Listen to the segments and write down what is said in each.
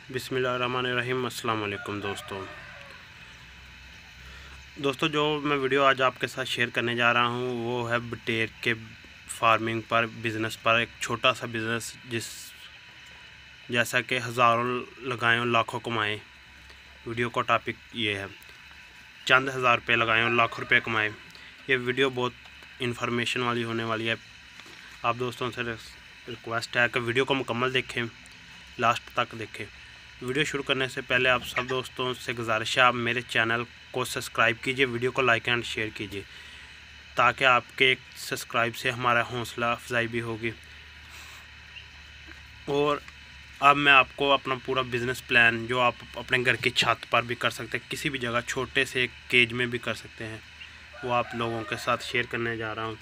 बिस्मिल्लाहिर्रहमानिर्रहीम। अस्सलाम वालेकुम दोस्तों, जो मैं वीडियो आज आपके साथ शेयर करने जा रहा हूँ वो है बटेर के फार्मिंग पर, बिज़नेस पर। एक छोटा सा बिज़नेस जैसा कि हज़ारों लगाएं और लाखों कमाएं। वीडियो का टॉपिक ये है, चंद हज़ार रुपये लगाएं और लाखों रुपये कमाएं। ये वीडियो बहुत इन्फॉर्मेशन वाली होने वाली है। आप दोस्तों से रिक्वेस्ट है कि वीडियो को मुकम्मल देखें, लास्ट तक देखें। वीडियो शुरू करने से पहले आप सब दोस्तों से गुजारिश है, आप मेरे चैनल को सब्सक्राइब कीजिए, वीडियो को लाइक एंड शेयर कीजिए, ताकि आपके एक सब्सक्राइब से हमारा हौसला अफजाई भी होगी। और अब मैं आपको अपना पूरा बिज़नेस प्लान, जो आप अपने घर की छत पर भी कर सकते हैं, किसी भी जगह छोटे से एक केज में भी कर सकते हैं, वो आप लोगों के साथ शेयर करने जा रहा हूँ।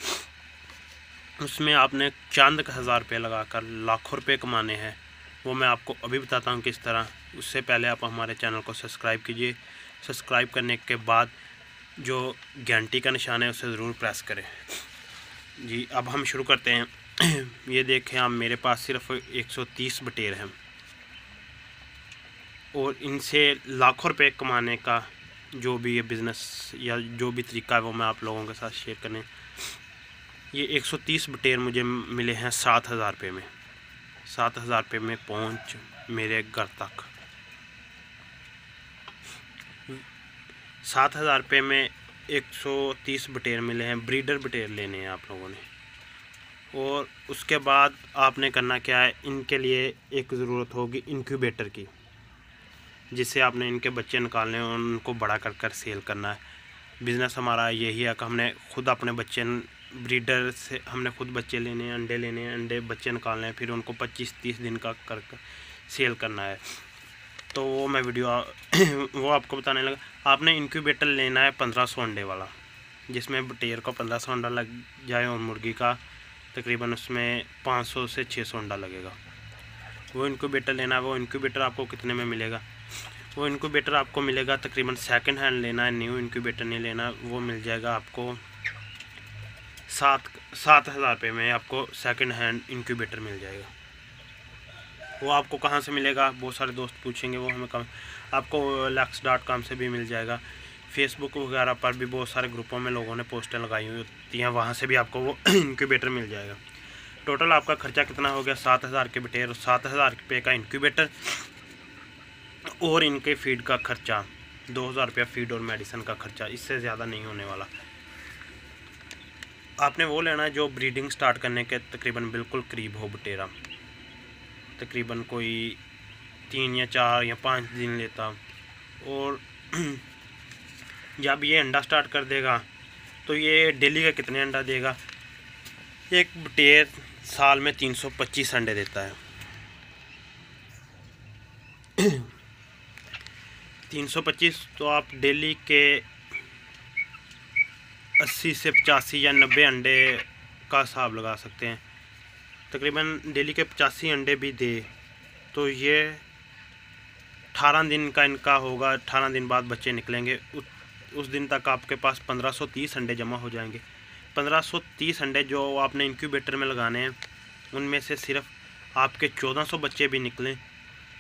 उसमें आपने चंद हज़ार रुपये लगाकर लाखों रुपये कमाने हैं, वो मैं आपको अभी बताता हूँ किस तरह। उससे पहले आप हमारे चैनल को सब्सक्राइब कीजिए। सब्सक्राइब करने के बाद जो घंटी का निशान है उसे ज़रूर प्रेस करें। जी, अब हम शुरू करते हैं। ये देखें आप, मेरे पास सिर्फ 130 बटेर हैं और इनसे लाखों रुपए कमाने का जो भी ये बिज़नेस या जो भी तरीका है वो मैं आप लोगों के साथ शेयर करने। ये 130 बटेर मुझे मिले हैं 7,000 रुपये में। 7,000 रुपये में पहुँच मेरे घर तक। 7,000 रुपये में 130 बटेर मिले हैं। ब्रीडर बटेर लेने हैं आप लोगों ने। और उसके बाद आपने करना क्या है, इनके लिए एक ज़रूरत होगी इंक्यूबेटर की, जिससे आपने इनके बच्चे निकालने और उनको बड़ा कर कर सेल करना है। बिज़नेस हमारा यही है कि हमने खुद अपने बच्चे, ब्रीडर से हमने खुद बच्चे लेने हैं, अंडे लेने हैं, अंडे बच्चे निकालने हैं, फिर उनको 25-30 दिन का कर सेल करना है। तो वो मैं वीडियो वो आपको बताने लगा। आपने इंक्यूबेटर लेना है 1500 अंडे वाला, जिसमें बटेर को 1500 अंडा लग जाए और मुर्गी का तकरीबन उसमें 500 से 600 अंडा लगेगा। वो इंक्यूबेटर लेना है। वो इंक्यूबेटर आपको कितने में मिलेगा? वो इंक्यूबेटर आपको मिलेगा तकरीबन, सेकंड हैंड लेना है, न्यू इंक्यूबेटर नहीं लेना। वो मिल जाएगा आपको 7,000 रुपये में। आपको सेकंड हैंड इंक्यूबेटर मिल जाएगा। वो आपको कहाँ से मिलेगा? बहुत सारे दोस्त पूछेंगे। वो हमें आपको OLX.com से भी मिल जाएगा। फेसबुक वगैरह पर भी बहुत सारे ग्रुपों में लोगों ने पोस्टें लगाई हुई होती हैं, वहाँ से भी आपको वो इंक्यूबेटर मिल जाएगा। टोटल आपका खर्चा कितना हो गया? 7,000 के बटेर और 7,000 रुपये का इंक्यूबेटर और इनके फीड का खर्चा 2,000 रुपया फीड और मेडिसिन का खर्चा। इससे ज़्यादा नहीं होने वाला। आपने वो लेना है जो ब्रीडिंग स्टार्ट करने के तकरीबन बिल्कुल करीब हो बटेरा, तकरीबन कोई 3 या 4 या 5 दिन लेता। और जब ये अंडा स्टार्ट कर देगा तो ये डेली का कितने अंडा देगा? एक बटेर साल में 325 अंडे देता है। 325 तो आप डेली के 80 से 85 या 90 अंडे का हिसाब लगा सकते हैं। तकरीबन डेली के 85 अंडे भी दे तो ये 18 दिन का इनका होगा। 18 दिन बाद बच्चे निकलेंगे। उस दिन तक आपके पास 1530 अंडे जमा हो जाएंगे। 1530 अंडे जो आपने इंक्यूबेटर में लगाने हैं, उनमें से सिर्फ आपके 1400 बच्चे भी निकलें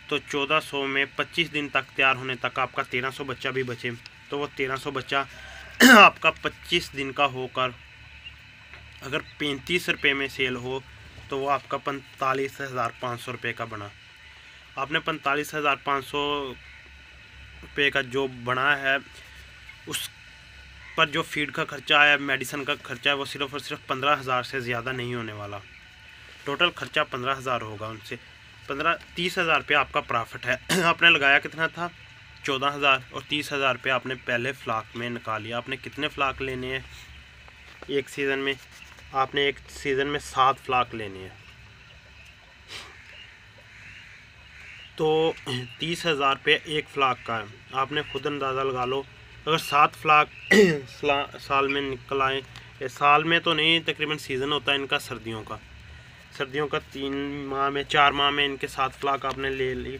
तो 1400 में 25 दिन तक तैयार होने तक आपका 1300 बच्चा भी बचे। तो वो 1300 बच्चा आपका 25 दिन का होकर अगर 35 रुपये में सेल हो तो वो आपका 45,500 रुपये का बना। आपने 45,500 रुपये का जो बना है, उस पर जो फीड का खर्चा है, मेडिसिन का खर्चा है, वो सिर्फ और सिर्फ 15,000 से ज़्यादा नहीं होने वाला। टोटल खर्चा 15,000 होगा। उनसे 30,000 रुपये आपका प्रॉफिट है। आपने लगाया कितना था? 14,000 और 30,000 रुपये आपने पहले फ्लाक में निकाल लिया। आपने कितने फ्लाक लेने हैं एक सीज़न में? आपने एक सीज़न में 7 फ्लाक लेने हैं। तो 30,000 रुपये एक फ्लाक का है। आपने खुद अंदाज़ा लगा लो, अगर 7 फ्लाक साल में निकल आए, साल में तो नहीं, तकरीबन सीज़न होता है इनका सर्दियों का। सर्दियों का 3 माह में, 4 माह में इनके 7 फ्लाक आपने ले ली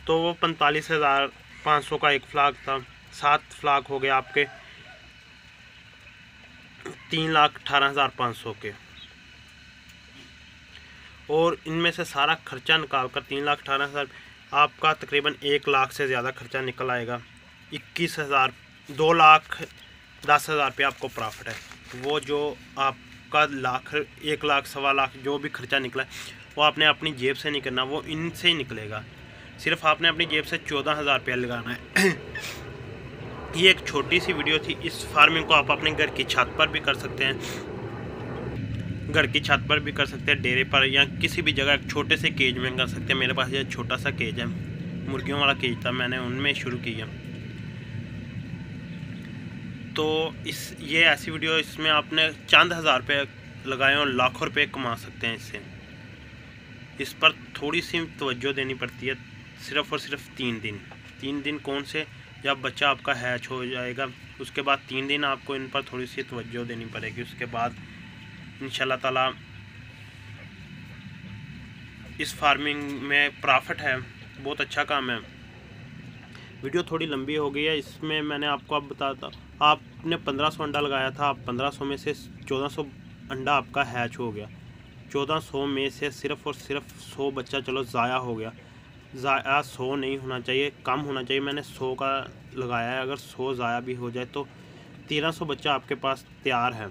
तो वो 45,500 का एक फ्लाक था। 7 फ्लाक हो गए आपके 3,18,500 के। और इनमें से सारा खर्चा निकाल कर 3,18,000 आपका तकरीबन 1 लाख से ज़्यादा खर्चा निकल आएगा। 21,000, 2 लाख 10,000 रुपये आपको प्रॉफिट है। वो जो आपका लाख, 1 लाख, 1.25 लाख जो भी खर्चा निकला है वो आपने अपनी जेब से नहीं करना, वो इनसे ही निकलेगा। सिर्फ आपने अपनी जेब से 14,000 रुपया लगाना है। ये एक छोटी सी वीडियो थी। इस फार्मिंग को आप अपने घर की छत पर भी कर सकते हैं, घर की छत पर भी कर सकते हैं, डेरे पर या किसी भी जगह छोटे से केज में कर सकते हैं। मेरे पास ये छोटा सा केज है, मुर्गियों वाला केज था, मैंने उनमें शुरू किया। तो ये ऐसी वीडियो, इसमें आपने चंद हज़ार रुपये लगाए और लाखों रुपये कमा सकते हैं इससे। इस पर थोड़ी सी तवज्जो देनी पड़ती है, सिर्फ़ और सिर्फ 3 दिन कौन से, जब बच्चा आपका हैच हो जाएगा उसके बाद 3 दिन आपको इन पर थोड़ी सी तवज्जो देनी पड़ेगी। उसके बाद इंशाल्लाह ताला इस फार्मिंग में प्रॉफिट है, बहुत अच्छा काम है। वीडियो थोड़ी लंबी हो गई है, इसमें मैंने आपको अब बताता, आपने 1500 अंडा लगाया था, आप 1500 में से 1400 अंडा आपका हैच हो गया। 1400 में से सिर्फ़ और सिर्फ 100 बच्चा चलो ज़ाया हो गया। ज़ाया 100 नहीं होना चाहिए, कम होना चाहिए। मैंने 100 का लगाया है, अगर 100 ज़ाया भी हो जाए तो 1300 बच्चा आपके पास तैयार है।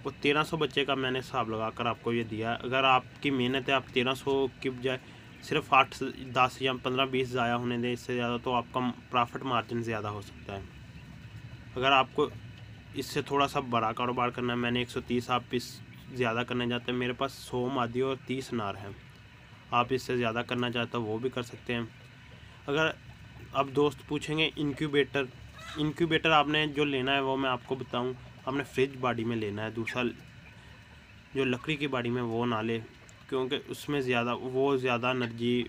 वो 1300 बच्चे का मैंने हिसाब लगा कर आपको ये दिया है। अगर आपकी मेहनत है, आप 1300 की बजाय सिर्फ 8, 10 या 15, 20 ज़ाया होने दें, इससे ज़्यादा तो आपका प्रॉफिट मार्जिन ज़्यादा हो सकता है। अगर आपको इससे थोड़ा सा बड़ा कारोबार करना है, मैंने 130 आप इस ज़्यादा करने जाते हैं, मेरे पास 100 मादी और 30 नार हैं। आप इससे ज़्यादा करना चाहते हो वो भी कर सकते हैं। अगर अब दोस्त पूछेंगे इंक्यूबेटर आपने जो लेना है वो मैं आपको बताऊं, आपने फ्रिज बॉडी में लेना है। दूसरा जो लकड़ी की बॉडी में वो ना ले, क्योंकि उसमें ज़्यादा एनर्जी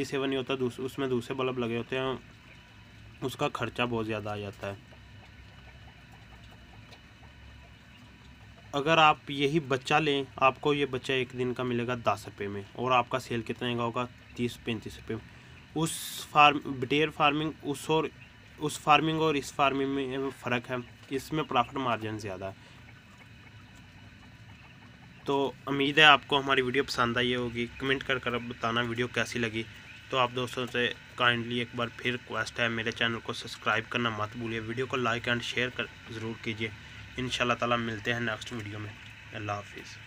सेवन नहीं होता। उसमें दूसरे बल्ब लगे होते हैं, उसका खर्चा बहुत ज़्यादा आ जाता है। अगर आप यही बच्चा लें, आपको ये बच्चा एक दिन का मिलेगा 10 रुपये में, और आपका सेल कितने का होगा? 30-35 रुपये में। बटेर फार्मिंग उस फार्मिंग और इस फार्मिंग में फ़र्क है, इसमें प्रॉफिट मार्जिन ज़्यादा है। तो उम्मीद है आपको हमारी वीडियो पसंद आई होगी। कमेंट कर बताना वीडियो कैसी लगी। तो आप दोस्तों से काइंडली एक बार फिर रिक्वेस्ट है, मेरे चैनल को सब्सक्राइब करना मत भूलिए, वीडियो को लाइक एंड शेयर ज़रूर कीजिए। इंशाल्लाह ताला मिलते हैं नेक्स्ट वीडियो में। अल्लाह हाफिज़।